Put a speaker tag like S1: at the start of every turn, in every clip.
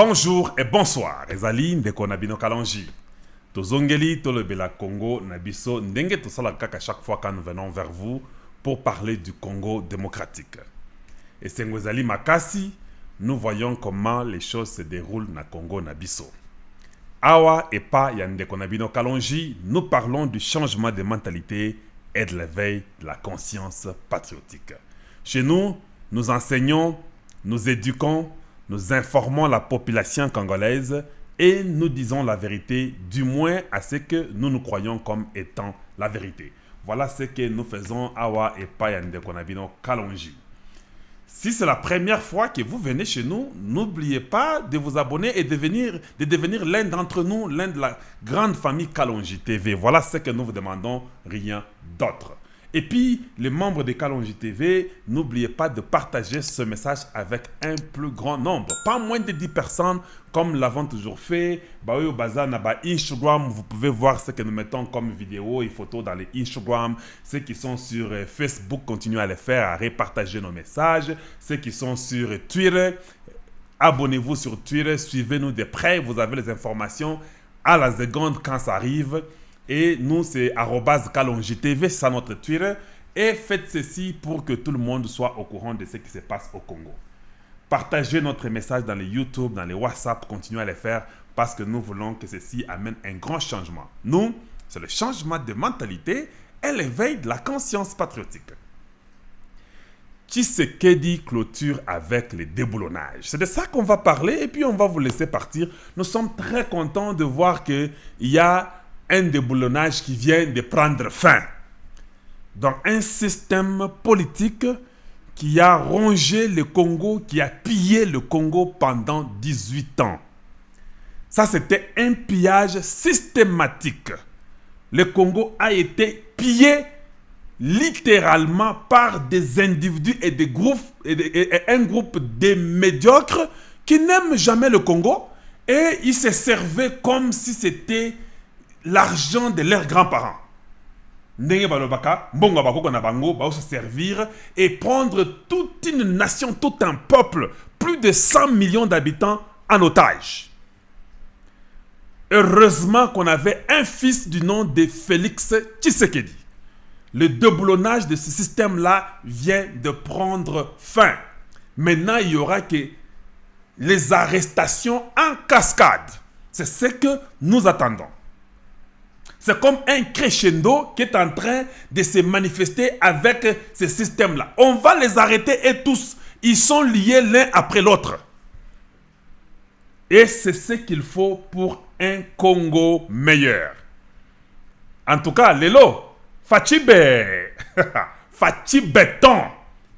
S1: Bonjour et bonsoir. Ezali ndeko na bino kalonji. Tozongeli tolebela Congo na biso ndenge tosala kaka chaque fois quand nous venons vers vous pour parler du Congo démocratique. Et Sengwezali Makasi, nous voyons comment les choses se déroulent na Congo na biso. Awa et pas yandeko na bino kalonji, nous parlons du changement de mentalité et de l'éveil de la conscience patriotique. Chez nous, nous enseignons, nous éduquons, nous informons la population congolaise et nous disons la vérité, du moins à ce que nous croyons comme étant la vérité. Voilà ce que nous faisons Awa et Payande Konabino Kalonji. Si c'est la première fois que vous venez chez nous, n'oubliez pas de vous abonner et de devenir l'un d'entre nous, l'un de la grande famille Kalonji TV. Voilà ce que nous vous demandons, rien d'autre. Et puis, les membres de Kalonji TV, n'oubliez pas de partager ce message avec un plus grand nombre. Pas moins de 10 personnes, comme nous l'avons toujours fait. Au bazar, Instagram, vous pouvez voir ce que nous mettons comme vidéos et photos dans les Instagram. Ceux qui sont sur Facebook, continuez à les faire, à repartager nos messages. Ceux qui sont sur Twitter, abonnez-vous sur Twitter, suivez-nous de près. Vous avez les informations à la seconde quand ça arrive. Et nous, c'est @KalonjiTV, c'est ça notre Twitter. Et faites ceci pour que tout le monde soit au courant de ce qui se passe au Congo. Partagez notre message dans les YouTube, dans les WhatsApp, continuez à les faire parce que nous voulons que ceci amène un grand changement. Nous, c'est le changement de mentalité et l'éveil de la conscience patriotique. Tshisekedi clôture avec les déboulonnages. C'est de ça qu'on va parler et puis on va vous laisser partir. Nous sommes très contents de voir qu'il y a un déboulonnage qui vient de prendre fin. Donc un système politique qui a rongé le Congo, qui a pillé le Congo pendant 18 ans. Ça, c'était un pillage systématique. Le Congo a été pillé littéralement par des individus et des groupes, et un groupe de médiocres qui n'aiment jamais le Congo et ils se servaient comme si c'était l'argent de leurs grands-parents. Ndenge balobaka, mbongo bakoko na bango, ba se servir et prendre toute une nation, tout un peuple, plus de 100 millions d'habitants en otage. Heureusement qu'on avait un fils du nom de Félix Tshisekedi. Le déboulonnage de ce système-là vient de prendre fin. Maintenant, il y aura que les arrestations en cascade. C'est ce que nous attendons. C'est comme un crescendo qui est en train de se manifester avec ce système-là. On va les arrêter et tous, ils sont liés l'un après l'autre. Et c'est ce qu'il faut pour un Congo meilleur. En tout cas, Lelo, Fachibe, Fachibeton,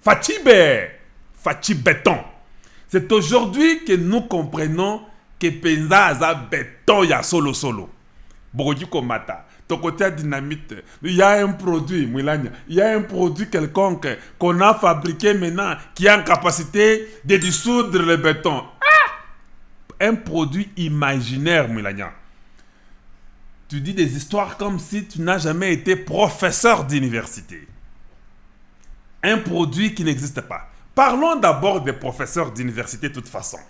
S1: Fachibeton. C'est aujourd'hui que nous comprenons que Penza a béton ya solo. Borodji Komata, ton côté dynamite, il y a un produit, il y a un produit quelconque qu'on a fabriqué maintenant qui a une capacité de dissoudre le béton. Un produit imaginaire, Moulania. Tu dis des histoires comme si tu n'as jamais été professeur d'université. Un produit qui n'existe pas. Parlons d'abord des professeurs d'université de toute façon.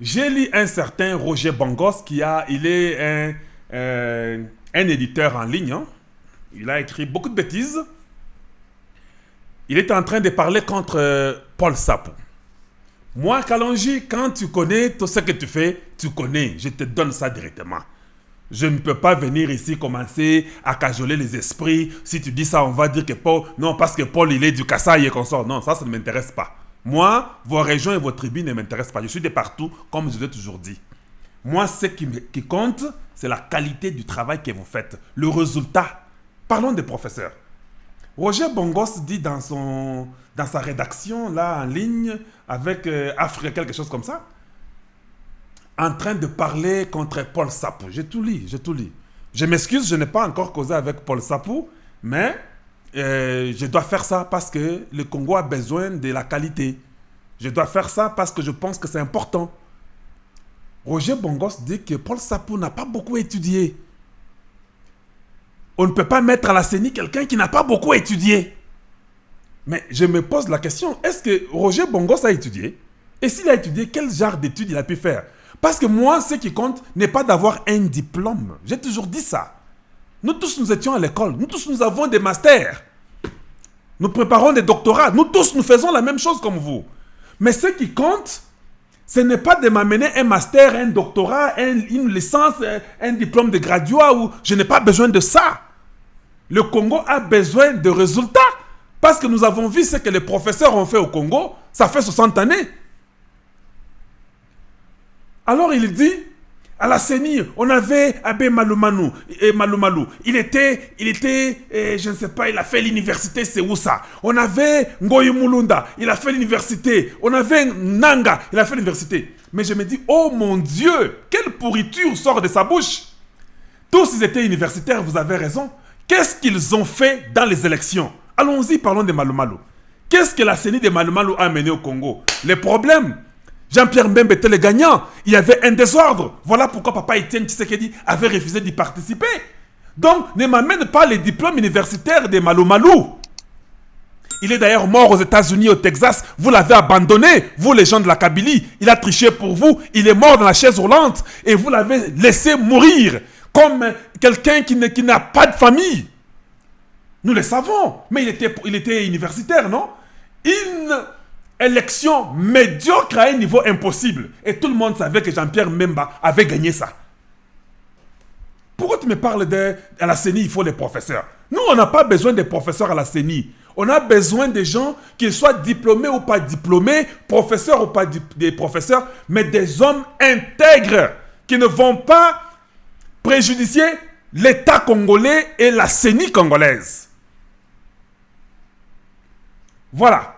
S1: J'ai lu un certain Roger Bongos il est un éditeur en ligne. Hein. Il a écrit beaucoup de bêtises. Il est en train de parler contre Paul Sapou. Moi, Kalonji, quand tu connais tout ce que tu fais, tu connais. Je te donne ça directement. Je ne peux pas venir ici commencer à cajoler les esprits. Si tu dis ça, on va dire que Paul... Non, parce que Paul, il est du Kasaï et consort. Non, ça ne m'intéresse pas. Moi, vos régions et vos tribus ne m'intéressent pas. Je suis de partout, comme je l'ai toujours dit. Moi, ce qui compte, c'est la qualité du travail que vous faites. Le résultat. Parlons des professeurs. Roger Bongos dit dans sa rédaction, là, en ligne, avec Afrique, quelque chose comme ça, en train de parler contre Paul Sapou. J'ai tout lu. Je m'excuse, je n'ai pas encore causé avec Paul Sapou, mais... je dois faire ça parce que le Congo a besoin de la qualité. Je dois faire ça parce que je pense que c'est important. Roger Bongos dit que Paul Sapou n'a pas beaucoup étudié. On ne peut pas mettre à la CENI quelqu'un qui n'a pas beaucoup étudié. Mais je me pose la question, est-ce que Roger Bongos a étudié? Et s'il a étudié, quel genre d'études il a pu faire? Parce que moi, ce qui compte n'est pas d'avoir un diplôme. J'ai toujours dit ça. Nous tous, nous étions à l'école. Nous tous, nous avons des masters. Nous préparons des doctorats. Nous tous, nous faisons la même chose comme vous. Mais ce qui compte, ce n'est pas de m'amener un master, un doctorat, une licence, un diplôme de graduat. Je n'ai pas besoin de ça. Le Congo a besoin de résultats. Parce que nous avons vu ce que les professeurs ont fait au Congo. Ça fait 60 années. Alors il dit, à la CENI, on avait Abbé Malumalu. Il était, je ne sais pas, il a fait l'université, c'est où ça? On avait Ngoyi Mulunda, il a fait l'université. On avait Nanga, il a fait l'université. Mais je me dis, oh mon Dieu, quelle pourriture sort de sa bouche. Tous ils étaient universitaires, vous avez raison. Qu'est-ce qu'ils ont fait dans les élections? Allons-y, parlons de Malumalu. Qu'est-ce que la CENI de Malumalu a amené au Congo? Les problèmes. Jean-Pierre Mbembe était le gagnant. Il y avait un désordre. Voilà pourquoi Papa Etienne Tshisekedi avait refusé d'y participer. Donc, ne m'amène pas les diplômes universitaires de Malumalu. Il est d'ailleurs mort aux États-Unis, au Texas. Vous l'avez abandonné, vous les gens de la Kabylie. Il a triché pour vous. Il est mort dans la chaise roulante. Et vous l'avez laissé mourir comme quelqu'un qui n'a pas de famille. Nous le savons. Mais il était universitaire, non? Une élection médiocre à un niveau impossible. Et tout le monde savait que Jean-Pierre Mbemba avait gagné ça. Pourquoi tu me parles à la CENI, il faut les professeurs? Nous, on n'a pas besoin des professeurs à la CENI. On a besoin des gens, qu'ils soient diplômés ou pas diplômés, professeurs ou pas des professeurs, mais des hommes intègres qui ne vont pas préjudicier l'État congolais et la CENI congolaise. Voilà.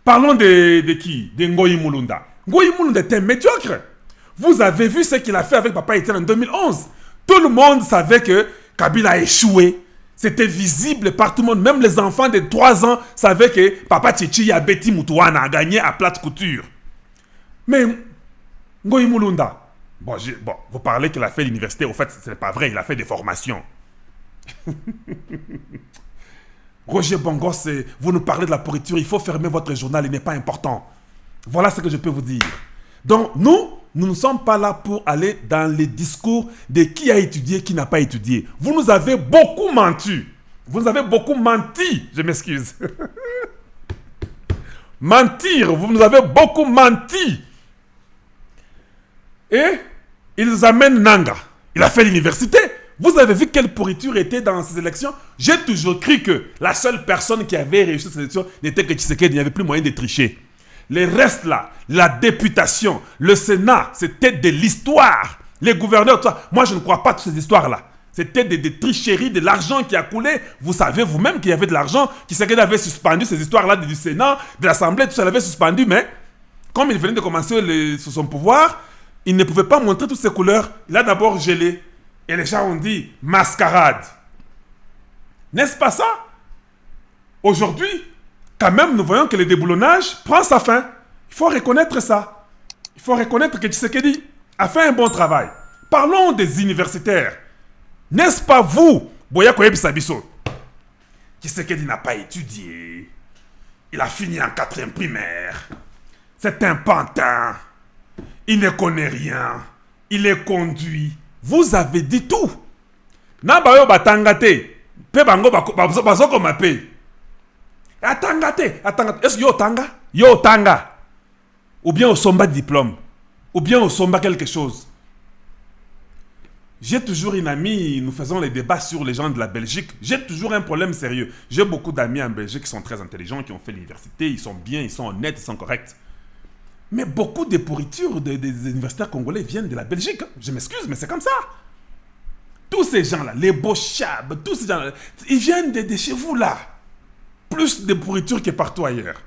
S1: Parlons de qui? De Ngoyi Mulunda. Ngoyi Mulunda était médiocre. Vous avez vu ce qu'il a fait avec Papa Etienne en 2011. Tout le monde savait que Kabila a échoué. C'était visible par tout le monde. Même les enfants de 3 ans savaient que Papa Tchétchi Abeti Moutouana a gagné à plate couture. Mais Ngoyi Mulunda, bon, vous parlez qu'il a fait l'université. Au fait, ce n'est pas vrai. Il a fait des formations. Roger Bongos, vous nous parlez de la pourriture, il faut fermer votre journal, il n'est pas important. Voilà ce que je peux vous dire. Donc, nous ne sommes pas là pour aller dans les discours de qui a étudié, qui n'a pas étudié. Vous nous avez beaucoup menti. Vous nous avez beaucoup menti. Je m'excuse. Mentir, vous nous avez beaucoup menti. Et ils nous amènent Nanga. Il a fait l'université. Vous avez vu quelle pourriture était dans ces élections? J'ai toujours cru que la seule personne qui avait réussi ces élections n'était que Tshisekedi. Il n'y avait plus moyen de tricher. Les restes là, la députation, le Sénat, c'était de l'histoire. Les gouverneurs, tout ça. Moi, je ne crois pas à toutes ces histoires-là. C'était des tricheries, de l'argent qui a coulé. Vous savez vous-même qu'il y avait de l'argent. Tshisekedi avait suspendu ces histoires-là du Sénat, de l'Assemblée, tout ça l'avait suspendu. Mais comme il venait de commencer sur son pouvoir, il ne pouvait pas montrer toutes ces couleurs. Il a d'abord gelé. Et les gens ont dit mascarade. N'est-ce pas ça? Aujourd'hui, quand même, nous voyons que le déboulonnage prend sa fin. Il faut reconnaître ça. Il faut reconnaître que Tshisekedi a fait un bon travail. Parlons des universitaires. N'est-ce pas vous, Boya Koyebi Sabiso? Tshisekedi n'a pas étudié. Il a fini en 4e primaire. C'est un pantin. Il ne connaît rien. Il est conduit. Vous avez dit tout. Nabayo batangate. Pe bango bazoko mape. Atangate. Est-ce que yo tanga? Yo tanga. Ou bien au somba diplôme. Ou bien au somba quelque chose. J'ai toujours une amie, nous faisons les débats sur les gens de la Belgique. J'ai toujours un problème sérieux. J'ai beaucoup d'amis en Belgique qui sont très intelligents, qui ont fait l'université, ils sont bien, ils sont honnêtes, ils sont corrects. Mais beaucoup de pourritures des universitaires congolais viennent de la Belgique. Je m'excuse, mais c'est comme ça. Tous ces gens-là, les Bochab, tous ces gens-là, ils viennent de chez vous là. Plus de pourritures que partout ailleurs.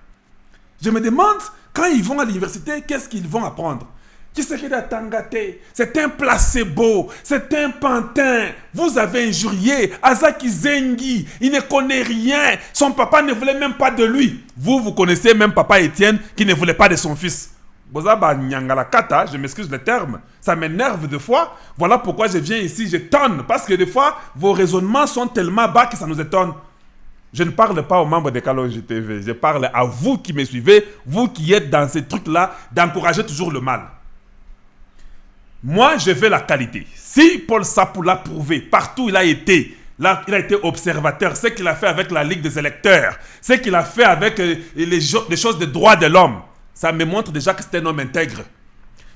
S1: Je me demande, quand ils vont à l'université, qu'est-ce qu'ils vont apprendre? Tshisekedi Tangate, c'est un placebo, c'est un pantin. Vous avez injurié Azaki Zengi, il ne connaît rien. Son papa ne voulait même pas de lui. Vous connaissez même Papa Etienne qui ne voulait pas de son fils. Bozaba Nyangala Kata, je m'excuse le terme, ça m'énerve des fois. Voilà pourquoi je viens ici, je tonne. Parce que des fois, vos raisonnements sont tellement bas que ça nous étonne. Je ne parle pas aux membres de Kalonji TV. Je parle à vous qui me suivez, vous qui êtes dans ces trucs-là, d'encourager toujours le mal. Moi, je veux la qualité. Si Paul Sapou l'a prouvé, partout il a été, là, il a été observateur, ce qu'il a fait avec la Ligue des électeurs, ce qu'il a fait avec les choses des droits de l'homme, ça me montre déjà que c'est un homme intègre.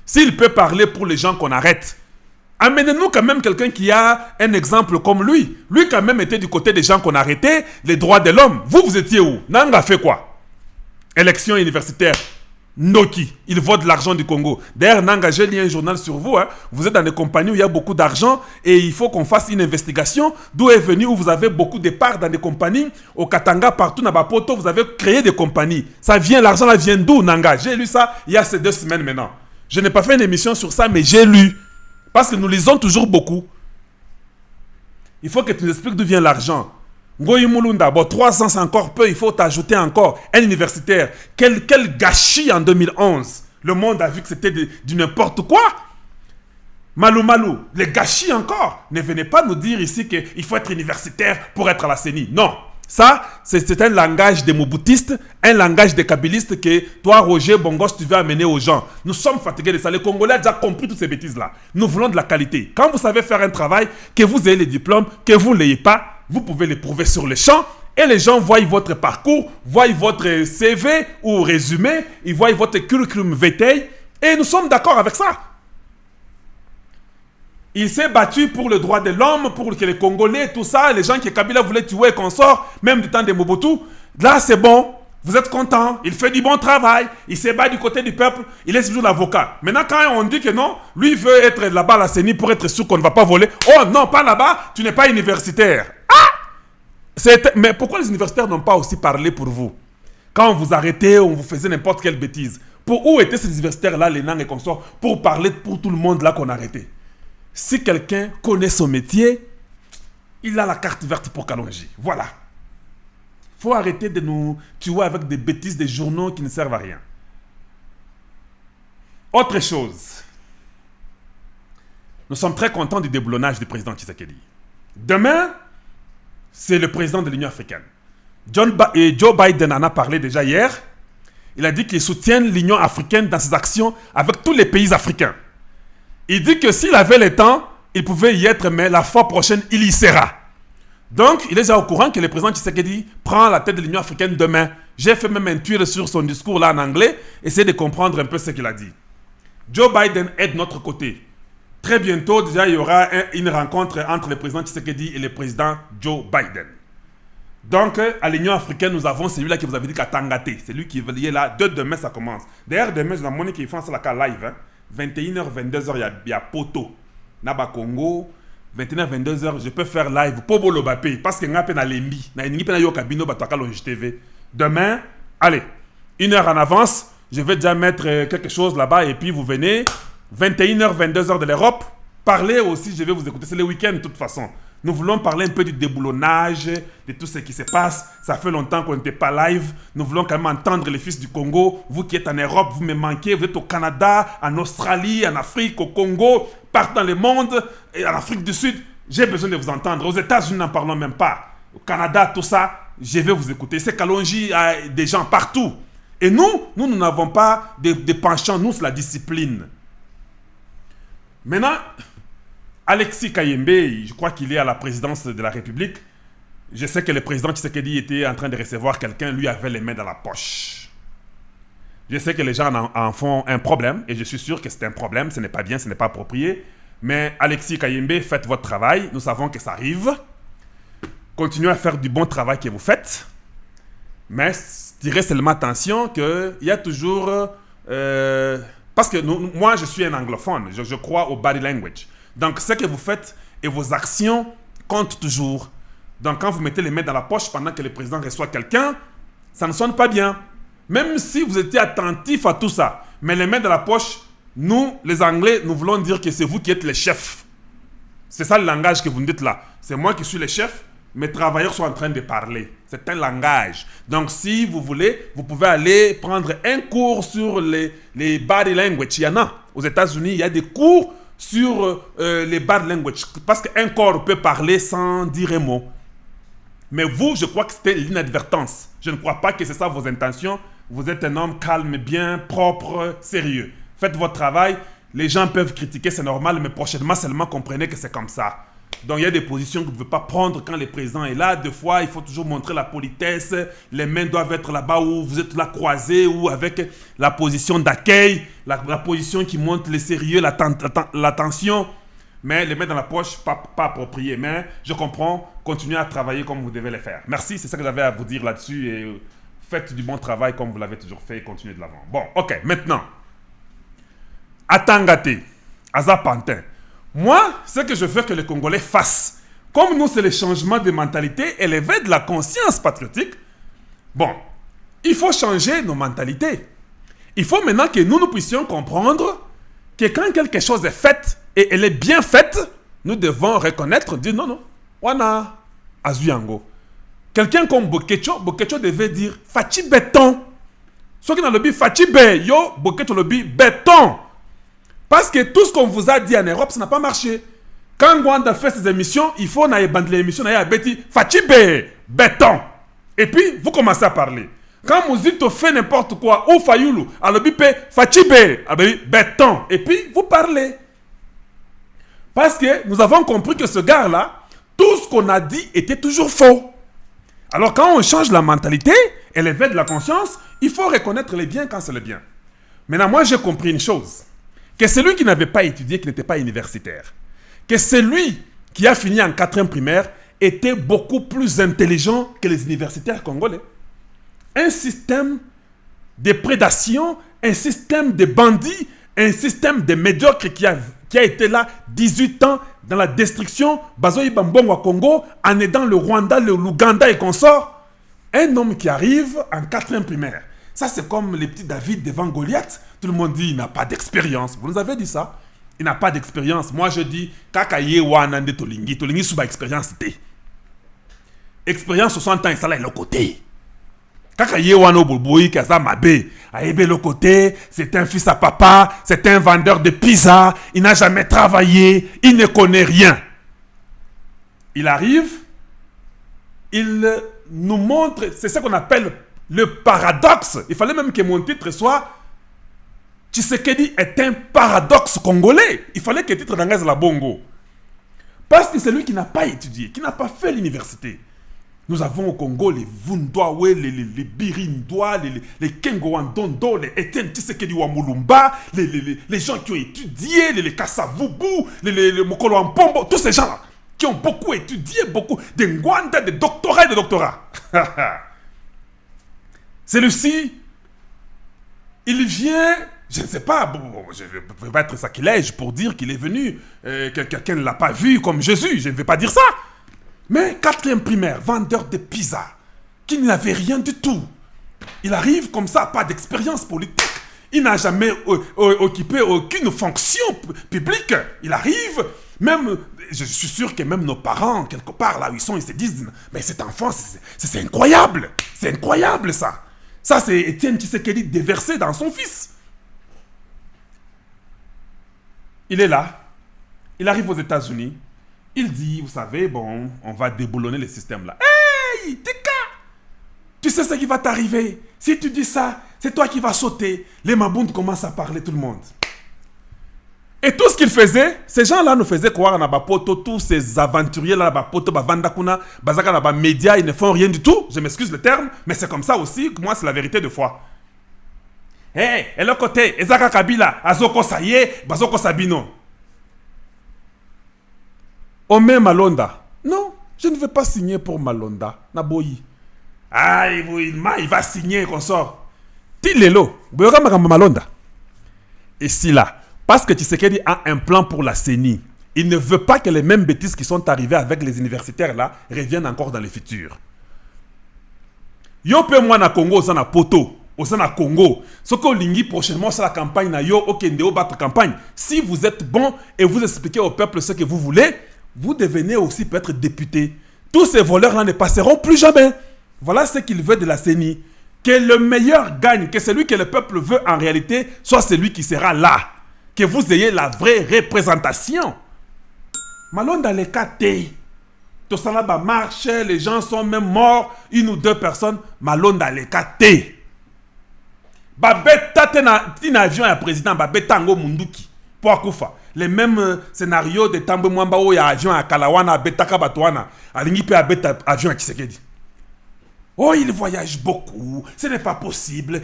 S1: S'il peut parler pour les gens qu'on arrête, amenez-nous quand même quelqu'un qui a un exemple comme lui. Lui quand même était du côté des gens qu'on arrêtait, les droits de l'homme. Vous étiez où? Nanga fait quoi? Élection universitaire. Noki, il vote de l'argent du Congo. D'ailleurs, Nanga, j'ai lu un journal sur vous. Hein. Vous êtes dans des compagnies où il y a beaucoup d'argent et il faut qu'on fasse une investigation. D'où est venu où vous avez beaucoup de parts dans des compagnies. Au Katanga, partout dans Bapoto, vous avez créé des compagnies. Ça vient, l'argent là vient d'où, Nanga? J'ai lu ça il y a ces 2 semaines maintenant. Je n'ai pas fait une émission sur ça, mais j'ai lu. Parce que nous lisons toujours beaucoup. Il faut que tu nous expliques d'où vient l'argent. Ngoyi Mulunda, bon, 300 c'est encore peu, il faut t'ajouter encore un universitaire. Quel gâchis en 2011. Le monde a vu que c'était du n'importe quoi. Malou Malou, les gâchis encore. Ne venez pas nous dire ici qu'il faut être universitaire pour être à la CENI. Non. Ça, c'est un langage des moboutistes, un langage des kabylistes que toi, Roger Bongos, tu veux amener aux gens. Nous sommes fatigués de ça. Les Congolais ont déjà compris toutes ces bêtises-là. Nous voulons de la qualité. Quand vous savez faire un travail, que vous ayez les diplômes, que vous ne l'ayez pas, vous pouvez les prouver sur le champ et les gens voient votre parcours, voient votre CV ou résumé, ils voient votre curriculum vitae et nous sommes d'accord avec ça. Il s'est battu pour le droit de l'homme, pour que les Congolais, tout ça, les gens qui Kabila voulaient tuer et qu'on sort, même du temps de Mobutu. Là, c'est bon. Vous êtes content. Il fait du bon travail. Il se bat du côté du peuple. Il est toujours l'avocat. Maintenant, quand on dit que non, lui veut être là-bas à la CENI pour être sûr qu'on ne va pas voler. Oh non, pas là-bas. Tu n'es pas universitaire. Ah! Mais pourquoi les universitaires n'ont pas aussi parlé pour vous? Quand on vous arrêtait, on vous faisait n'importe quelle bêtise. Où étaient ces universitaires-là, les Nang et consorts, pour parler pour tout le monde là qu'on arrêtait? Si quelqu'un connaît son métier, il a la carte verte pour Kalonji. Voilà. Il faut arrêter de nous tuer avec des bêtises, des journaux qui ne servent à rien. Autre chose. Nous sommes très contents du déboulonnage du président Tshisekedi. Demain, c'est le président de l'Union africaine. Joe Biden en a parlé déjà hier. Il a dit qu'il soutient l'Union africaine dans ses actions avec tous les pays africains. Il dit que s'il avait le temps, il pouvait y être, mais la fois prochaine, il y sera. Donc, il est déjà au courant que le président Tshisekedi prend la tête de l'Union africaine demain. J'ai fait même un tweet sur son discours là en anglais, essayer de comprendre un peu ce qu'il a dit. Joe Biden est de notre côté. Très bientôt, déjà, il y aura une rencontre entre le président Tshisekedi et le président Joe Biden. Donc, à l'Union africaine, nous avons celui-là qui vous avait dit qu'à Tangaté. C'est lui qui est lié là. Demain, ça commence. D'ailleurs, demain, je vais qui font ça là live. Hein. 21h, 22h, il y a Poto. Naba Congo. 21h, 22h, je peux faire live. Pobo Lobapé. Parce que je suis Lembi. Demain, allez, 1h en avance. Je vais déjà mettre quelque chose là-bas. Et puis, vous venez. 21h, 22h de l'Europe. Parlez aussi, je vais vous écouter. C'est le week-end de toute façon. Nous voulons parler un peu du déboulonnage, de tout ce qui se passe. Ça fait longtemps qu'on n'était pas live. Nous voulons quand même entendre les fils du Congo. Vous qui êtes en Europe, vous me manquez. Vous êtes au Canada, en Australie, en Afrique, au Congo, partout dans le monde, et en Afrique du Sud. J'ai besoin de vous entendre. Aux États-Unis, n'en parlons même pas. Au Canada, tout ça, je vais vous écouter. C'est Kalonji, des gens partout. Et nous n'avons pas de penchants. Nous, c'est la discipline. Maintenant, Alexis Kayembe, je crois qu'il est à la présidence de la République. Je sais que le président Tshisekedi était en train de recevoir quelqu'un, lui avait les mains dans la poche. Je sais que les gens en font un problème, et je suis sûr que c'est un problème, ce n'est pas bien, ce n'est pas approprié. Mais Alexis Kayembe, faites votre travail, nous savons que ça arrive. Continuez à faire du bon travail que vous faites. Mais tirez seulement attention qu'il y a toujours... parce que moi, je suis un anglophone, je crois au body language. Donc, ce que vous faites et vos actions comptent toujours. Donc, quand vous mettez les mains dans la poche pendant que le président reçoit quelqu'un, ça ne sonne pas bien. Même si vous étiez attentif à tout ça. Mais les mains dans la poche, nous, les Anglais, nous voulons dire que c'est vous qui êtes les chefs. C'est ça le langage que vous nous dites là. C'est moi qui suis le chef, mes travailleurs sont en train de parler. C'est un langage. Donc, si vous voulez, vous pouvez aller prendre un cours sur les body language. Il y en a. Aux États-Unis, il y a des cours sur les bad language. Parce qu'un corps peut parler sans dire un mot. Mais vous, je crois que c'était l'inadvertance. Je ne crois pas que c'est ça vos intentions. Vous êtes un homme calme, bien, propre, sérieux. Faites votre travail. Les gens peuvent critiquer, c'est normal, mais prochainement seulement comprenez que c'est comme ça. Donc il y a des positions que vous ne pouvez pas prendre quand le président est là. Des fois, il faut toujours montrer la politesse. Les mains doivent être là-bas où vous êtes là croisés ou avec la position d'accueil, la position qui montre le sérieux, l'attention. Mais les mains dans la poche, pas approprié. Mais je comprends, continuez à travailler comme vous devez le faire. Merci, c'est ça que j'avais à vous dire là-dessus. Et faites du bon travail comme vous l'avez toujours fait et continuez de l'avant. Bon, ok, maintenant. Atangate, Azapantin. Moi, ce que je veux que les Congolais fassent, comme nous, c'est le changement de mentalité et l'éveil de la conscience patriotique, bon, il faut changer nos mentalités. Il faut maintenant que nous puissions comprendre que quand quelque chose est fait et elle est bien faite, nous devons reconnaître, dire non, non, wana azuyango. Quelqu'un comme Bokecho devait dire fachi béton. Ce qui dans le but fachi bé, yo, Bokecho le but béton. Parce que tout ce qu'on vous a dit en Europe, ça n'a pas marché. Quand Gwanda fait ses émissions, il faut naïe bande les émissions, naïe beti fatibé, béton. Et puis, vous commencez à parler. Quand Mouzito fait n'importe quoi, ou Fayoulou, alors bipé, fatibé, béton. Et puis, vous parlez. Parce que nous avons compris que ce gars-là, tout ce qu'on a dit était toujours faux. Alors, quand on change la mentalité et l'éveil de la conscience, il faut reconnaître les biens quand c'est le bien. Maintenant, moi, j'ai compris une chose. Que celui qui n'avait pas étudié, qui n'était pas universitaire, que celui qui a fini en 4e primaire était beaucoup plus intelligent que les universitaires congolais. Un système de prédation, un système de bandits, un système de médiocres qui a été là 18 ans dans la destruction, Bazoï Bambongo à Congo, en aidant le Rwanda, l'Ouganda et consorts. Un homme qui arrive en 4e primaire. Ça, c'est comme les petits David devant Goliath. Tout le monde dit, il n'a pas d'expérience. Vous nous avez dit ça? Il n'a pas d'expérience. Moi, je dis, Kakaye Wanande Tolingi. Tolingi, sous ma expérience. Expérience 60 ans, ça là est le côté. Kakaye Wano Boboui, Kaza Mabe. Aïbe le côté, c'est un fils à papa, c'est un vendeur de pizza. Il n'a jamais travaillé, il ne connaît rien. Il arrive, il nous montre, c'est ce qu'on appelle le paradoxe. Il fallait même que mon titre soit Tshisekedi est un paradoxe congolais. Il fallait que le titre d'Angaz la Bongo. Parce que c'est lui qui n'a pas étudié, qui n'a pas fait l'université. Nous avons au Congo les Vundoawe, les Birindoa, les Kengo Wandondo, les Etienne Tshisekedi Wamulumba, les gens qui ont étudié, les Kassavubu, les Mokolo Ampombo, tous ces gens-là qui ont beaucoup étudié, beaucoup de Ngwanda, de doctorats et de doctorats. Celui-ci, il vient, je ne sais pas, je ne vais pas être sacrilège pour dire qu'il est venu, quelqu'un ne l'a pas vu comme Jésus, je ne vais pas dire ça. Mais 4e primaire, vendeur de pizza, qui n'avait rien du tout. Il arrive comme ça, pas d'expérience politique. Il n'a jamais occupé aucune fonction publique. Il arrive, même, je suis sûr que même nos parents, quelque part là où ils sont, ils se disent, mais cet enfant, c'est incroyable. C'est incroyable ça. Ça, c'est Etienne Tshisekedi déversé dans son fils. Il est là. Il arrive aux États-Unis. Il dit, vous savez, bon, on va déboulonner le système là. Hey, Tika! Tu sais ce qui va t'arriver. Si tu dis ça, c'est toi qui vas sauter. Les Mabundes commencent à parler, tout le monde. Et tout ce qu'ils faisaient, ces gens-là nous faisaient croire à Nabapoto, tous ces aventuriers-là, Nabapoto, Bavandakuna, Bazaka, Naba médias, ils ne font rien du tout. Je m'excuse le terme, mais c'est comme ça aussi. Moi, c'est la vérité de foi. Hé, et l'autre côté, Ezaka Kabila, Azoko Saye, Bazoko Sabino. Ome Malonda. Non, je ne vais pas signer pour Malonda. Naboyi. Ah, il va signer, qu'on sort. Tilelo, Malonda. Et si là, parce que Tshisekedi a un plan pour la CENI, il ne veut pas que les mêmes bêtises qui sont arrivées avec les universitaires là reviennent encore dans le futur. Yo pe moi na Congo, ça na poto, au na Congo. Ce que Lingi prochainement c'est la campagne na yo, ok, ndeo battre campagne. Si vous êtes bon et vous expliquez au peuple ce que vous voulez, vous devenez aussi peut-être député. Tous ces voleurs là ne passeront plus jamais. Voilà ce qu'il veut de la CENI. Que le meilleur gagne, que celui que le peuple veut en réalité soit celui qui sera là. Que vous ayez la vraie représentation. Malonda le kate. Tout ça là marche, les gens sont même morts, une ou deux personnes, malonda les kate. Babeta tina avion à président, babeta ngo munduki. Pour akufa. Les mêmes scénarios de Tambo Mwamba où il y a avion à Kalawana, Betaka Batouana, alingi pe abeta avion à Kisekedi. Oh, il voyage beaucoup, ce n'est pas possible.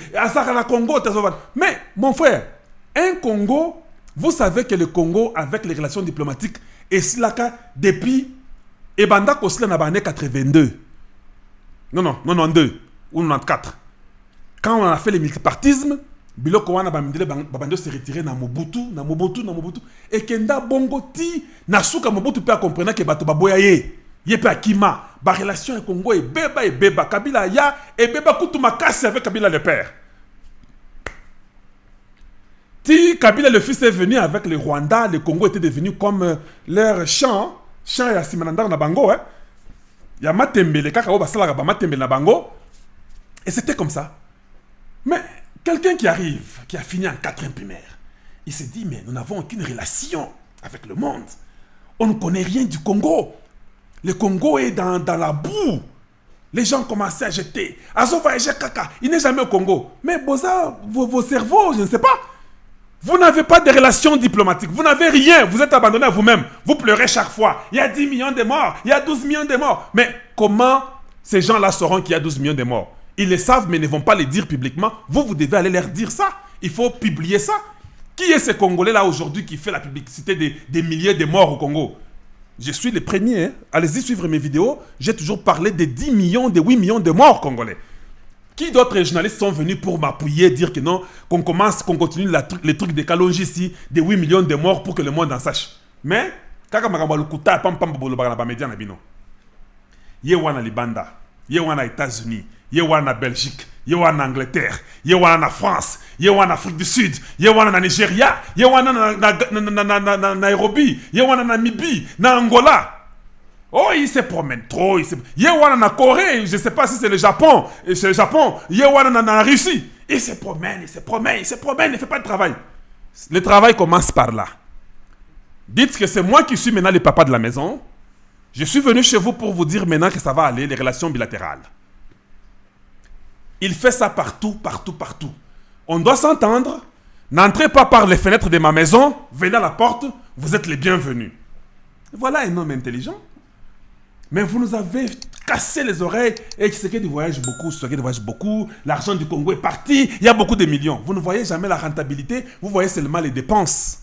S1: Congo, mais mon frère, un Congo, vous savez que le Congo, avec les relations diplomatiques, est là depuis Ebanda Kosila na année 82. Non, 92 ou 94. Quand on a fait le multipartisme, Biloko wana bamindele babando se retirer na Mobutu. Et Kenda Bongo ti nasuka Mobutu pe a comprendre que bato baboya ye. Ye pe akima. Ba relation avec Congo et beba. Kabila ya et beba kutu makasi avec Kabila le père. Si Kabila le fils est venu avec le Rwanda, le Congo était devenu comme leur champ ya simananda na bango, hein. Ya matembele kaka o basala ba matembele na bango. Et c'était comme ça. Mais quelqu'un qui arrive, qui a fini en 4e primaire, il se dit, mais nous n'avons aucune relation avec le monde. On ne connaît rien du Congo. Le Congo est dans la boue. Les gens commençaient à jeter. Azova et Kaka, il n'est jamais au Congo. Mais Boza, vos cerveaux, je ne sais pas. Vous n'avez pas de relations diplomatiques. Vous n'avez rien. Vous êtes abandonné à vous-même. Vous pleurez chaque fois. Il y a 10 millions de morts. Il y a 12 millions de morts. Mais comment ces gens-là sauront qu'il y a 12 millions de morts? Ils le savent, mais ne vont pas le dire publiquement. Vous devez aller leur dire ça. Il faut publier ça. Qui est ce Congolais-là aujourd'hui qui fait la publicité des milliers de morts au Congo? Je suis le premier. Hein. Allez-y suivre mes vidéos. J'ai toujours parlé des 10 millions, des 8 millions de morts congolais. Qui d'autres journalistes sont venus pour m'appuyer, dire que non, qu'on continue les trucs de Kalonji ici, des 8 millions de morts pour que le monde en sache. Mais, kaka makamba lukuta, pam bolo bagana ba média na bino. Ye wana Libanda, ye wana États-Unis, ye wana Belgique, ye wana Angleterre, ye wana France, ye wana Afrique du Sud, ye wana na Nigeria, ye wana na Nairobi, ye wana na Namibie, na Angola. Oh, il se promène trop. Il wana na Corée, je ne sais pas si c'est le Japon. C'est le Japon. Il wana na Russie. Il se promène, il ne fait pas de travail. Le travail commence par là. Dites que c'est moi qui suis maintenant le papa de la maison. Je suis venu chez vous pour vous dire maintenant que ça va aller, les relations bilatérales. Il fait ça partout. On doit s'entendre. N'entrez pas par les fenêtres de ma maison. Venez à la porte. Vous êtes les bienvenus. Voilà un homme intelligent. Mais vous nous avez cassé les oreilles. Et Tshisekedi voyage beaucoup. L'argent du Congo est parti. Il y a beaucoup de millions. Vous ne voyez jamais la rentabilité. Vous voyez seulement les dépenses.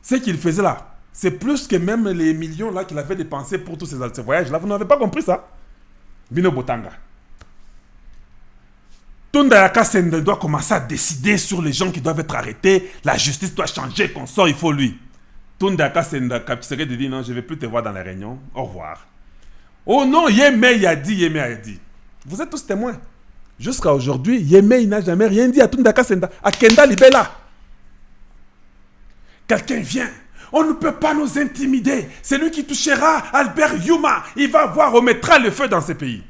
S1: Ce qu'il faisait là, c'est plus que même les millions là qu'il avait dépensés pour tous ces voyages là. Vous n'avez pas compris ça? Bino Botanga. Tunda Yakasende doit commencer à décider sur les gens qui doivent être arrêtés. La justice doit changer. Qu'on sort, il faut lui. Tunda Yakasende, Tshisekedi dit non, je ne vais plus te voir dans la réunion. Au revoir. Oh non, Yeme a dit. Vous êtes tous témoins. Jusqu'à aujourd'hui, Yeme il n'a jamais rien dit à Tundaka Senda, à Kenda Libela. Quelqu'un vient. On ne peut pas nous intimider. C'est lui qui touchera Albert Yuma. Il va voir, on mettra le feu dans ces pays.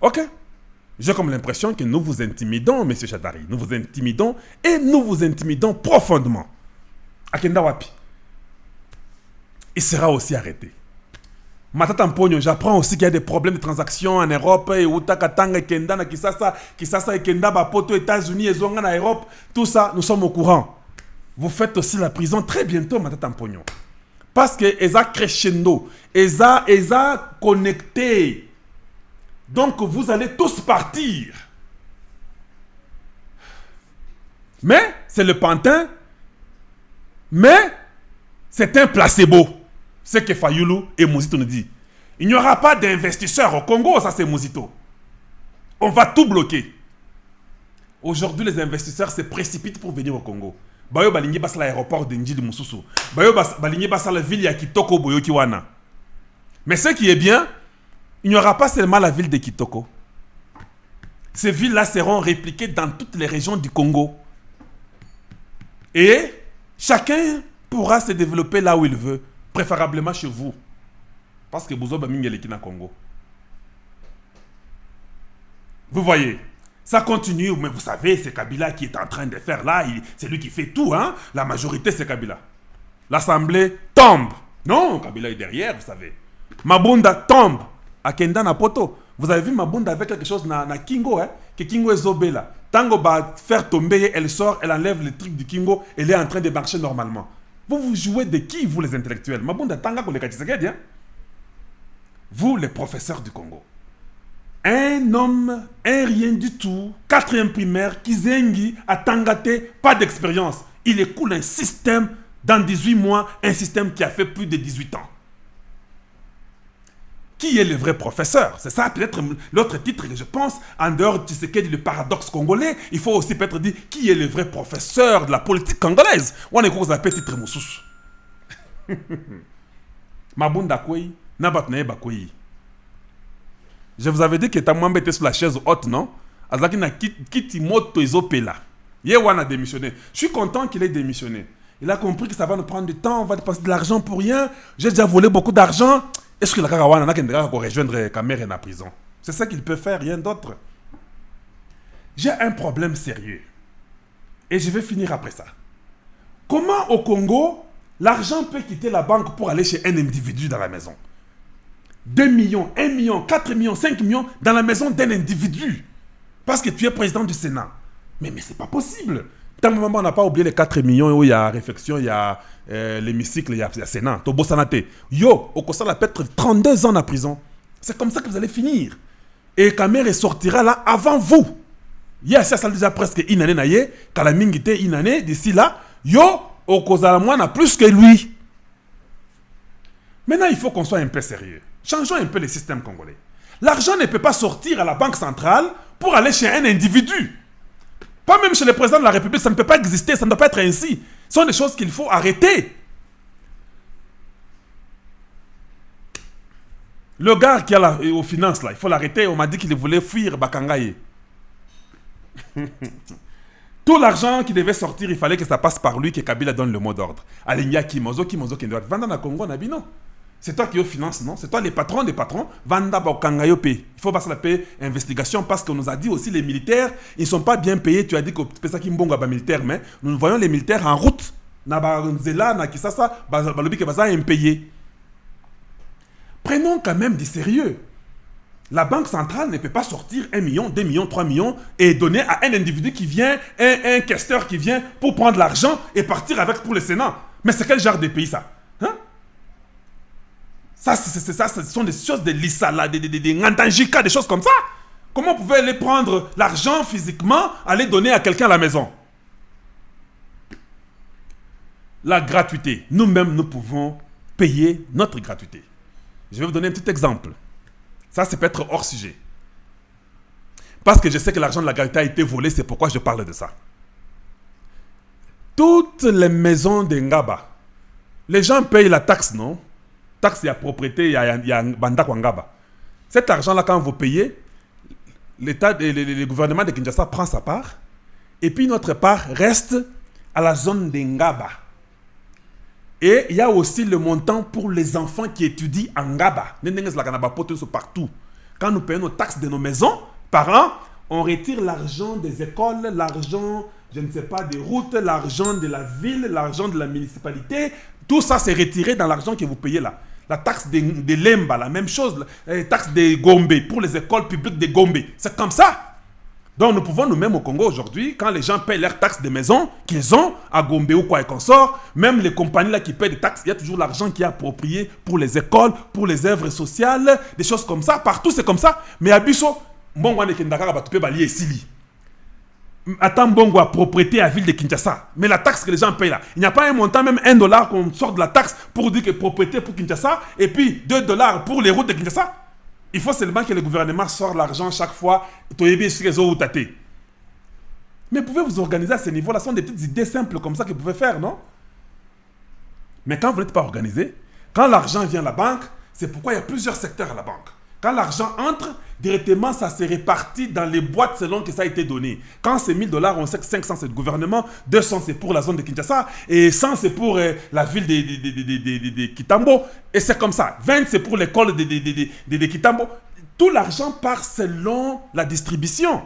S1: Ok. J'ai comme l'impression que nous vous intimidons, M. Chadari. Nous vous intimidons et nous vous intimidons profondément. À Kenda Wapi. Il sera aussi arrêté. Matata Mpogno, j'apprends aussi qu'il y a des problèmes de transactions en Europe, et Utakatanga, Kenda, Kisasa, Kenda, Bapoto, États-Unis, et Zonga, en Europe. Tout ça, nous sommes au courant. Vous faites aussi la prison très bientôt, Matata Mpogno. Parce que Eza crescendo, Eza connecté. Donc vous allez tous partir. Mais c'est le pantin. Mais c'est un placebo. C'est que Fayoulou et Mouzito nous disent. Il n'y aura pas d'investisseurs au Congo, ça c'est Mouzito. On va tout bloquer. Aujourd'hui, les investisseurs se précipitent pour venir au Congo. Bayo balingi basa l'aéroport de Ndji de Moussoussou. Bayo balingi basa la ville ya Kitoko Boyokiwana. Mais ce qui est bien, il n'y aura pas seulement la ville de Kitoko. Ces villes-là seront répliquées dans toutes les régions du Congo. Et chacun pourra se développer là où il veut. Préférablement chez vous. Parce que Bouzoba Mingeleki na Congo. Vous voyez, ça continue, mais vous savez, c'est Kabila qui est en train de faire là, c'est lui qui fait tout, hein. La majorité, c'est Kabila. L'Assemblée tombe. Non, Kabila est derrière, vous savez. Mabunda tombe à Kenda na poto. Vous avez vu Mabunda avec quelque chose na Kingo, hein? Que Kingo est zobela. Tango va faire tomber, elle sort, elle enlève le truc du Kingo, elle est en train de marcher normalement. Vous jouez de qui, vous les intellectuels? Mabunda Tanga Kolekatisegedi, hein? Vous, les professeurs du Congo. Un homme, un rien du tout, 4e primaire, Kizengi, à Tangate, pas d'expérience. Il écoule un système, dans 18 mois, un système qui a fait plus de 18 ans. Qui est le vrai professeur? C'est ça peut-être l'autre titre que je pense, en dehors de ce qu'est le paradoxe congolais, il faut aussi peut-être dire qui est le vrai professeur de la politique congolaise. On est quoi appelle titre Moussous. Mabunda Kouy, Nabat Naeba Kouy. Je vous avais dit que Tamwamba était sur la chaise haute, non? Azaki na Kitimoto Izopela. Yewan a démissionné. Je suis content qu'il ait démissionné. Il a compris que ça va nous prendre du temps, on va dépenser de l'argent pour rien. J'ai déjà volé beaucoup d'argent. Est-ce que la Karawana n'a qu'à rejoindre Kamer en prison? C'est ça qu'il peut faire, rien d'autre. J'ai un problème sérieux. Et je vais finir après ça. Comment au Congo, l'argent peut quitter la banque pour aller chez un individu dans la maison? 2 millions, 1 million, 4 millions, 5 millions dans la maison d'un individu. Parce que tu es président du Sénat. Mais c'est pas possible. Tant que on n'a pas oublié les 4 millions où il y a réflexion, il y a l'hémicycle, il y a Sénat. Tobo Sanate. Yo, Okosala peut être 32 ans en prison. C'est comme ça que vous allez finir. Et Kamer sortira là avant vous. Il y a ça déjà presque une année naïe. Kalamingite une année d'ici là. Yo, Okosalamouan a plus que lui. Maintenant, il faut qu'on soit un peu sérieux. Changeons un peu le système congolais. L'argent ne peut pas sortir à la banque centrale pour aller chez un individu. Pas même chez le président de la République, ça ne peut pas exister, ça ne doit pas être ainsi. Ce sont des choses qu'il faut arrêter. Le gars qui est aux finances, là, il faut l'arrêter. On m'a dit qu'il voulait fuir Bakangaye. Tout l'argent qui devait sortir, il fallait que ça passe par lui, que Kabila donne le mot d'ordre. Alenia Kimozo, qui doit vendre dans Congo, Nabino. C'est toi qui es aux finances, non? C'est toi les patrons des patrons. Vanda Bakangayo paye. Il faut passer la paix investigation parce qu'on nous a dit aussi les militaires, ils ne sont pas bien payés. Tu as dit que c'est ça qui mbonga militaire, mais nous voyons les militaires en route. Nabanzela, Nakisasa, Balobi Kebaza impayés. Prenons quand même du sérieux. La banque centrale ne peut pas sortir 1 million, 2 millions, 3 millions et donner à un individu qui vient, un questeur qui vient pour prendre l'argent et partir avec pour le Sénat. Mais c'est quel genre de pays ça? Hein? Ça, ce sont des choses de l'Issala, des Ngantanjika, des choses comme ça. Comment vous pouvez aller prendre l'argent physiquement, aller donner à quelqu'un à la maison? La gratuité. Nous-mêmes, nous pouvons payer notre gratuité. Je vais vous donner un petit exemple. Ça, c'est peut-être hors sujet. Parce que je sais que l'argent de la gratuité a été volé, c'est pourquoi je parle de ça. Toutes les maisons de Ngaba, les gens payent la taxe, non? Taxe, il y a propriété, il y a Banda Kwangaba. Cet argent-là, quand vous payez, l'État, le gouvernement de Kinshasa prend sa part, et puis notre part reste à la zone de Ngaba. Et il y a aussi le montant pour les enfants qui étudient en Ngaba. Partout. Quand nous payons nos taxes de nos maisons, par an, on retire l'argent des écoles, l'argent, je ne sais pas, des routes, l'argent de la ville, l'argent de la municipalité. Tout ça, c'est retiré dans l'argent que vous payez là. La taxe de Lemba, la même chose. La taxe de Gombe, pour les écoles publiques de Gombe. C'est comme ça. Donc nous pouvons nous-mêmes au Congo aujourd'hui, quand les gens payent leurs taxes de maison qu'ils ont à Gombe ou quoi et consort, même les compagnies là qui payent des taxes, il y a toujours l'argent qui est approprié pour les écoles, pour les œuvres sociales, des choses comme ça. Partout c'est comme ça. Mais à Bisso, bon, on est Kendaka, tu peux balayer ici. Attends, bon, propriété à ville de Kinshasa. Mais la taxe que les gens payent là, il n'y a pas un montant, même $1 qu'on sort de la taxe pour dire que propriété pour Kinshasa, et puis $2 pour les routes de Kinshasa. Il faut seulement que le gouvernement sorte l'argent chaque fois. Mais vous pouvez vous organiser à ce niveau-là. Ce sont des petites idées simples comme ça que vous pouvez faire, non? Mais quand vous n'êtes pas organisé, quand l'argent vient à la banque, c'est pourquoi il y a plusieurs secteurs à la banque. Quand l'argent entre, directement, ça se répartit dans les boîtes selon que ça a été donné. Quand c'est $1000, on sait que 500 c'est le gouvernement, 200 c'est pour la zone de Kinshasa, et 100 c'est pour la ville de Kitambo, et c'est comme ça. 20 c'est pour l'école de Kitambo. Tout l'argent part selon la distribution.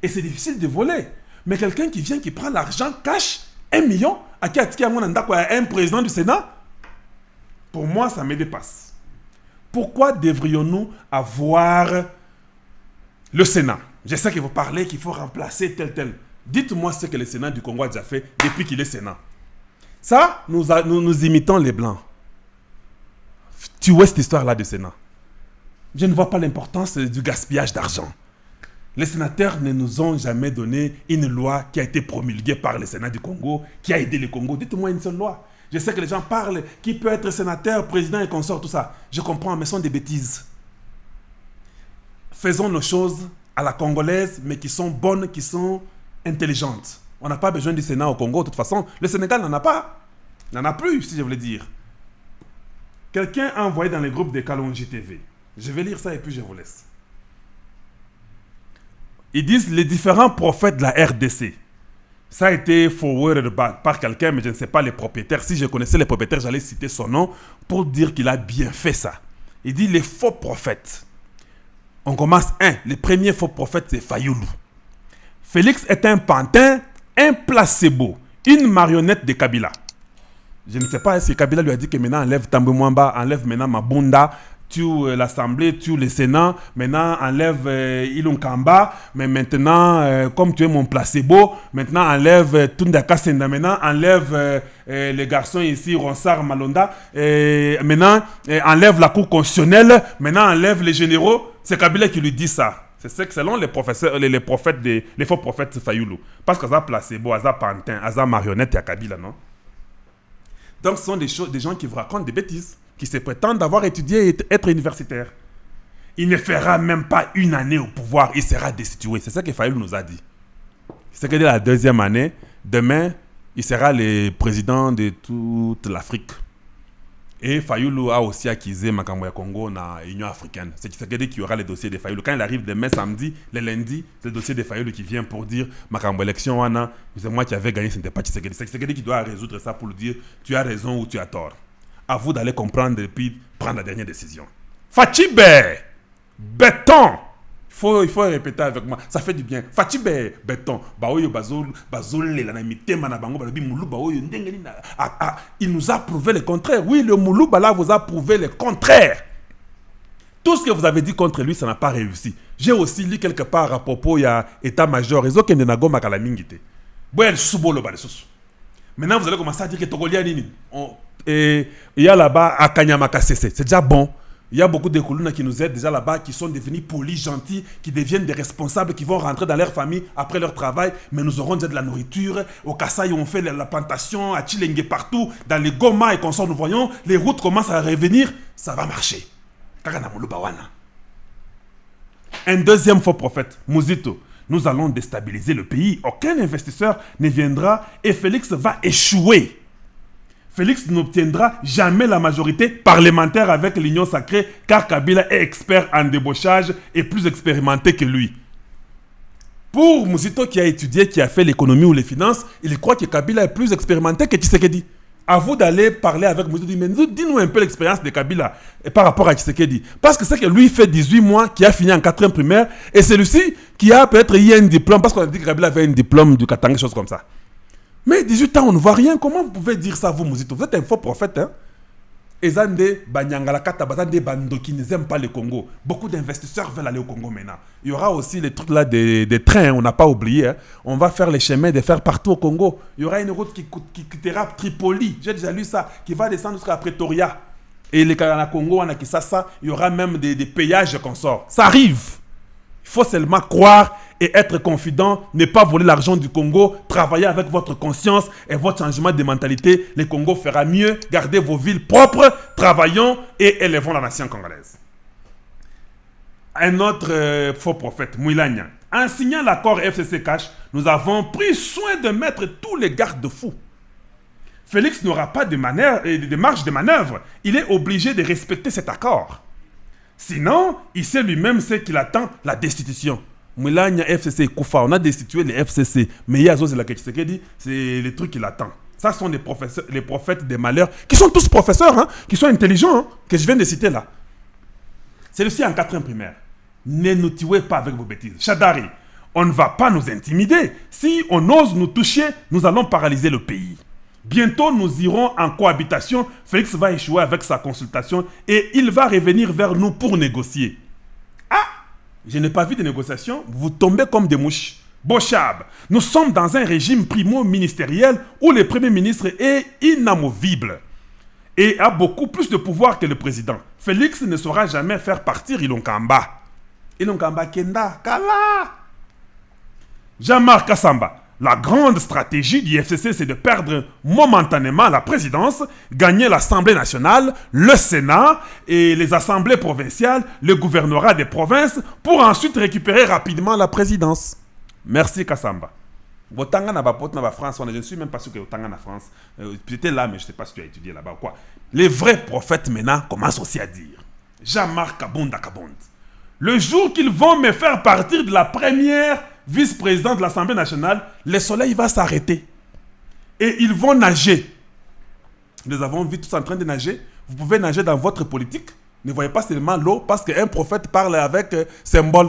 S1: Et c'est difficile de voler. Mais quelqu'un qui vient, qui prend l'argent cash, 1 million, à qui a un président du Sénat, Pour moi, ça me dépasse. Pourquoi devrions-nous avoir le Sénat? Je sais que vous parlez qu'il faut remplacer tel. Dites-moi ce que le Sénat du Congo a déjà fait depuis qu'il est Sénat. Ça, nous imitons les Blancs. Tu vois cette histoire-là du Sénat. Je ne vois pas l'importance du gaspillage d'argent. Les sénateurs ne nous ont jamais donné une loi qui a été promulguée par le Sénat du Congo, qui a aidé le Congo. Dites-moi une seule loi. Je sais que les gens parlent, qui peut être sénateur, président et consort, tout ça. Je comprends, mais ce sont des bêtises. Faisons nos choses à la congolaise, mais qui sont bonnes, qui sont intelligentes. On n'a pas besoin du Sénat au Congo, de toute façon. Le Sénégal n'en a pas. N'en a plus, si je voulais dire. Quelqu'un a envoyé dans les groupes de Kalonji TV. Je vais lire ça et puis je vous laisse. Ils disent les différents prophètes de la RDC. Ça a été forwarded par quelqu'un, mais je ne sais pas les propriétaires. Si je connaissais les propriétaires, j'allais citer son nom pour dire qu'il a bien fait ça. Il dit les faux prophètes. On commence le premier faux prophète, c'est Fayoulou. Félix est un pantin, un placebo, une marionnette de Kabila. Je ne sais pas si Kabila lui a dit que maintenant enlève Tambwe Mwamba, enlève maintenant Mabunda, tue l'Assemblée, tue le Sénat, maintenant enlève Ilon Kamba, mais maintenant, comme tu es mon placebo, maintenant enlève Tundaka Senda, maintenant enlève les garçons ici, Ronsard Malonda, maintenant enlève la Cour constitutionnelle, maintenant enlève les généraux. C'est Kabila qui lui dit ça. C'est ce que selon les professeurs, les prophètes, les faux prophètes Fayoulou. Parce qu'ils ont placebo, ils ont pantin, ils ont marionnette et Kabila, non? Donc ce sont des gens qui vous racontent des bêtises, qui se prétendent d'avoir étudié et être universitaires. Il ne fera même pas une année au pouvoir, il sera destitué. C'est ça que Fayoulou nous a dit. C'est que dès la deuxième année, demain, il sera le président de toute l'Afrique. Et Fayoulou a aussi accusé Makamboya Congo dans l'Union africaine. C'est ce qui dit qu'il y aura le dossier de Fayoulou. Quand il arrive demain samedi, le lundi, c'est le dossier de Fayoulou qui vient pour dire Makamboya élection, c'est moi qui avais gagné, ce n'était pas Tshisekedi. C'est Tshisekedi qui doit résoudre ça pour lui dire tu as raison ou tu as tort. À vous d'aller comprendre et puis prendre la dernière décision. Fatibé, béton. Il faut répéter avec moi. Ça fait du bien. Fatibé, béton. Il nous a prouvé le contraire. Oui, le Moulouba là vous a prouvé le contraire. Tout ce que vous avez dit contre lui, ça n'a pas réussi. J'ai aussi lu quelque part à propos, il y a état-major. Maintenant, vous allez commencer à dire que Togolia Nini. Et il y a là-bas à Kanyamaka CC. C'est déjà bon. Il y a beaucoup de Koulouna qui nous aident déjà là-bas, qui sont devenus polis, gentils, qui deviennent des responsables, qui vont rentrer dans leur famille après leur travail. Mais nous aurons déjà de la nourriture. Au Kasaï, on fait la plantation, à Chilengue partout. Dans les Goma et consorts, nous voyons, les routes commencent à revenir. Ça va marcher. Un deuxième faux prophète, Mouzito. Nous allons déstabiliser le pays. Aucun investisseur ne viendra et Félix va échouer. Félix n'obtiendra jamais la majorité parlementaire avec l'Union sacrée car Kabila est expert en débauchage et plus expérimenté que lui. Pour Mouzito qui a étudié, qui a fait l'économie ou les finances, il croit que Kabila est plus expérimenté que Tshisekedi. À vous d'aller parler avec Mouzito, mais dis-nous un peu l'expérience de Kabila par rapport à Tshisekedi. Parce que c'est que lui fait 18 mois, qui a fini en 4e primaire, et celui-ci qui a peut-être eu un diplôme, parce qu'on a dit que Kabila avait un diplôme du Katanga, chose comme ça. Mais 18 ans, on ne voit rien. Comment vous pouvez dire ça, vous, Mouzito? Vous êtes un faux prophète, hein? Ezande, Banyangalakata, Bazande, Bandoki n'aiment pas le Congo. Beaucoup d'investisseurs veulent aller au Congo maintenant. Il y aura aussi les trucs là des trains, on n'a pas oublié. Hein? On va faire les chemins de fer partout au Congo. Il y aura une route qui quittera Tripoli, j'ai déjà lu ça, qui va descendre jusqu'à Pretoria. Et les Congo, on a ça, il y aura même des péages qu'on sort. Ça arrive. Il faut seulement croire et être confident, ne pas voler l'argent du Congo, travailler avec votre conscience et votre changement de mentalité. Le Congo fera mieux, gardez vos villes propres, travaillons et élevons la nation congolaise. Un autre faux prophète, Mouilagna. En signant l'accord FCC-Cash, nous avons pris soin de mettre tous les garde-fous. Félix n'aura pas de marge de manœuvre. Il est obligé de respecter cet accord. Sinon, il sait lui-même ce qu'il attend, la destitution. Moulania FCC Koufa, on a destitué les FCC. Mais il y a Zozela Tshisekedi, c'est les trucs qu'il attend. Ça sont les prophètes des malheurs, qui sont tous professeurs, hein, qui sont intelligents, hein, que je viens de citer là. Celui-ci en 4e primaire. Ne nous tuez pas avec vos bêtises. Chadari, on ne va pas nous intimider. Si on ose nous toucher, nous allons paralyser le pays. Bientôt, nous irons en cohabitation. Félix va échouer avec sa consultation et il va revenir vers nous pour négocier. Ah, je n'ai pas vu de négociation. Vous tombez comme des mouches. Bochab, nous sommes dans un régime primo-ministériel où le Premier ministre est inamovible et a beaucoup plus de pouvoir que le président. Félix ne saura jamais faire partir Ilonkamba. Ilonkamba Kenda, Kala. Jean-Marc Kassamba, la grande stratégie du FCC, c'est de perdre momentanément la présidence, gagner l'Assemblée nationale, le Sénat et les assemblées provinciales, le gouvernorat des provinces, pour ensuite récupérer rapidement la présidence. Merci Kassamba. Botanga na bapote na ba France, je ne suis même pas sûr que Botanga na France. J'étais là, mais je ne sais pas si tu as étudié là-bas ou quoi. Les vrais prophètes maintenant commencent aussi à dire. Jean-Marc Kabonda Kabonde. Le jour qu'ils vont me faire partir de la première vice-présidente de l'Assemblée nationale, le soleil va s'arrêter. Et ils vont nager. Nous avons vu tous en train de nager. Vous pouvez nager dans votre politique. Ne voyez pas seulement l'eau, parce qu'un prophète parle avec symbole.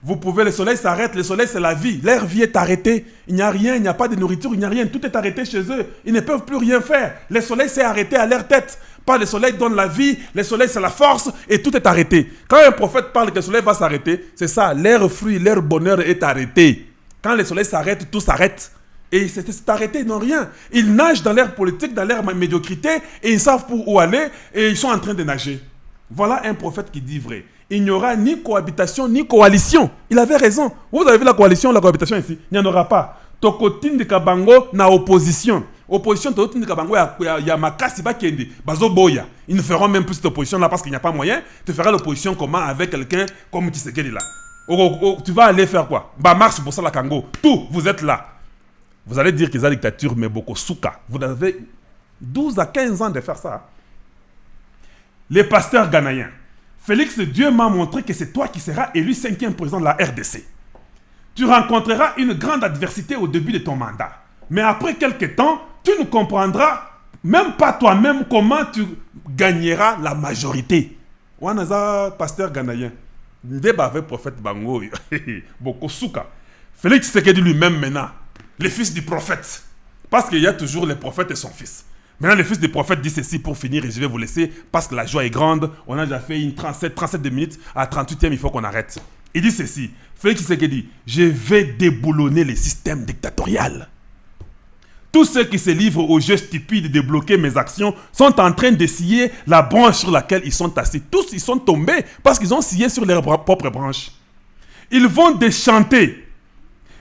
S1: Vous pouvez, le soleil s'arrête, le soleil c'est la vie. Leur vie est arrêtée. Il n'y a rien, il n'y a pas de nourriture, il n'y a rien. Tout est arrêté chez eux. Ils ne peuvent plus rien faire. Le soleil s'est arrêté à leur tête. Pas le soleil donne la vie, le soleil c'est la force et tout est arrêté. Quand un prophète parle que le soleil va s'arrêter, c'est ça, leur fruit, leur bonheur est arrêté. Quand le soleil s'arrête, tout s'arrête. Et c'est arrêté, ils n'ont rien. Ils nagent dans leur politique, dans leur médiocrité et ils savent pour où aller et ils sont en train de nager. Voilà un prophète qui dit vrai. Il n'y aura ni cohabitation ni coalition. Il avait raison. Vous avez vu la coalition, la cohabitation ici? Il n'y en aura pas. Tokotine de Kabango na opposition. Opposition, Tokotine de Kabango, il y a Makasi Bakende, Bazo Boya. Ils ne feront même plus cette opposition là parce qu'il n'y a pas moyen. Tu feras l'opposition comment avec quelqu'un comme Tshisekedi là. Tu vas aller faire quoi? Bah marche pour ça la Kango. Tout, vous êtes là. Vous allez dire qu'ils ont la dictature, mais beaucoup souka. Vous avez 12 à 15 ans de faire ça. Les pasteurs ghanéens. Félix, Dieu m'a montré que c'est toi qui seras élu 5e président de la RDC. Tu rencontreras une grande adversité au début de ton mandat. Mais après quelques temps, tu ne comprendras même pas toi-même comment tu gagneras la majorité. Wanaza, pasteur ghanéen. Débat avec prophète Bango. Beaucoup souka. Félix Tshisekedi lui-même maintenant, le fils du prophète. Parce qu'il y a toujours le prophète et son fils. Maintenant, le fils du prophète dit ceci pour finir et je vais vous laisser parce que la joie est grande. On a déjà fait une 37 minutes. À 38e, il faut qu'on arrête. Il dit ceci. Félix Tshisekedi, je vais déboulonner le système dictatorial. Tous ceux qui se livrent au jeu stupide de bloquer mes actions sont en train de scier la branche sur laquelle ils sont assis. Tous, ils sont tombés parce qu'ils ont scié sur leur propre branche. Ils vont déchanter.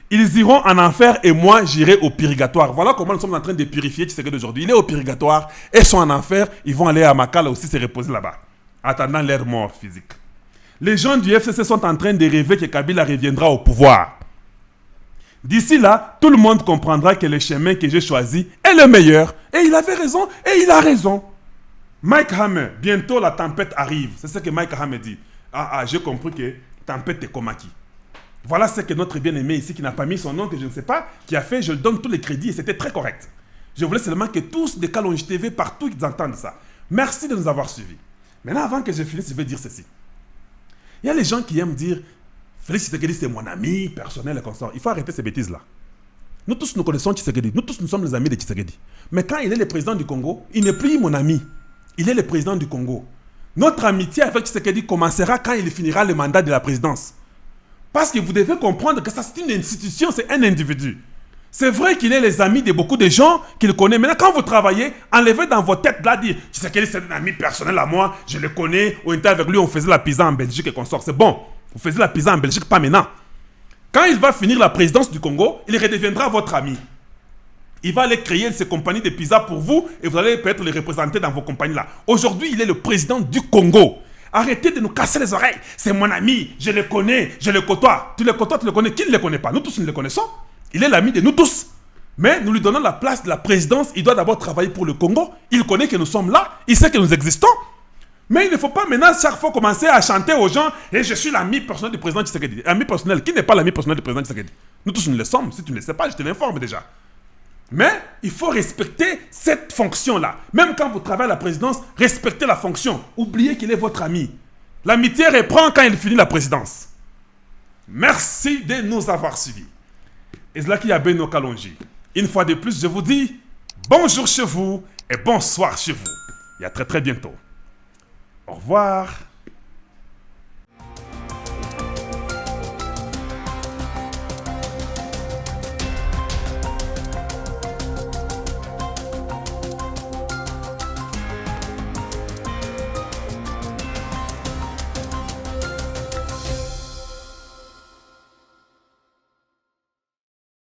S1: Ils iront en enfer et moi j'irai au purgatoire. Voilà comment nous sommes en train de purifier Tshisekedi aujourd'hui. Il est au purgatoire et sont en enfer. Ils vont aller à Makala aussi se reposer là-bas, attendant leur mort physique. Les gens du FCC sont en train de rêver que Kabila reviendra au pouvoir. D'ici là, tout le monde comprendra que le chemin que j'ai choisi est le meilleur. Et il avait raison et il a raison. Mike Hammer, bientôt la tempête arrive. C'est ce que Mike Hammer dit. J'ai compris que tempête est Komaki. Voilà ce que notre bien-aimé ici, qui n'a pas mis son nom, que je ne sais pas, qui a fait, je lui donne tous les crédits et c'était très correct. Je voulais seulement que tous des Kalonji TV, partout, ils entendent ça. Merci de nous avoir suivis. Maintenant, avant que je finisse, je vais dire ceci. Il y a les gens qui aiment dire, Félix Tshisekedi, c'est mon ami personnel et consort. Il faut arrêter ces bêtises-là. Nous tous, nous connaissons Tshisekedi. Nous tous, nous sommes les amis de Tshisekedi. Mais quand il est le président du Congo, il n'est plus mon ami. Il est le président du Congo. Notre amitié avec Tshisekedi commencera quand il finira le mandat de la présidence. Parce que vous devez comprendre que ça, c'est une institution, c'est un individu. C'est vrai qu'il est les amis de beaucoup de gens qu'il connaît. Maintenant, quand vous travaillez, enlevez dans votre tête là, dire, tu sais qu'il est un ami personnel à moi, je le connais, on était avec lui, on faisait la pizza en Belgique et qu'on sort. C'est bon, vous faisiez la pizza en Belgique, pas maintenant. Quand il va finir la présidence du Congo, il redeviendra votre ami. Il va aller créer ses compagnies de pizza pour vous et vous allez peut-être les représenter dans vos compagnies là. Aujourd'hui, il est le président du Congo. Arrêtez de nous casser les oreilles. C'est mon ami, je le connais, je le côtoie. Tu le côtoies, tu le connais. Qui ne le connaît pas? Nous tous, nous le connaissons. Il est l'ami de nous tous. Mais nous lui donnons la place de la présidence. Il doit d'abord travailler pour le Congo. Il connaît que nous sommes là. Il sait que nous existons. Mais il ne faut pas maintenant chaque fois commencer à chanter aux gens et je suis l'ami personnel du président Tshisekedi. Ami personnel, qui n'est pas l'ami personnel du président Tshisekedi? Nous tous, nous le sommes. Si tu ne le sais pas, je te l'informe déjà. Mais il faut respecter cette fonction-là. Même quand vous travaillez à la présidence, respectez la fonction. Oubliez qu'il est votre ami. L'amitié reprend quand il finit la présidence. Merci de nous avoir suivis. Et c'est là qu'il y a Beno Kalonji. Une fois de plus, je vous dis bonjour chez vous et bonsoir chez vous. Et à très très bientôt. Au revoir.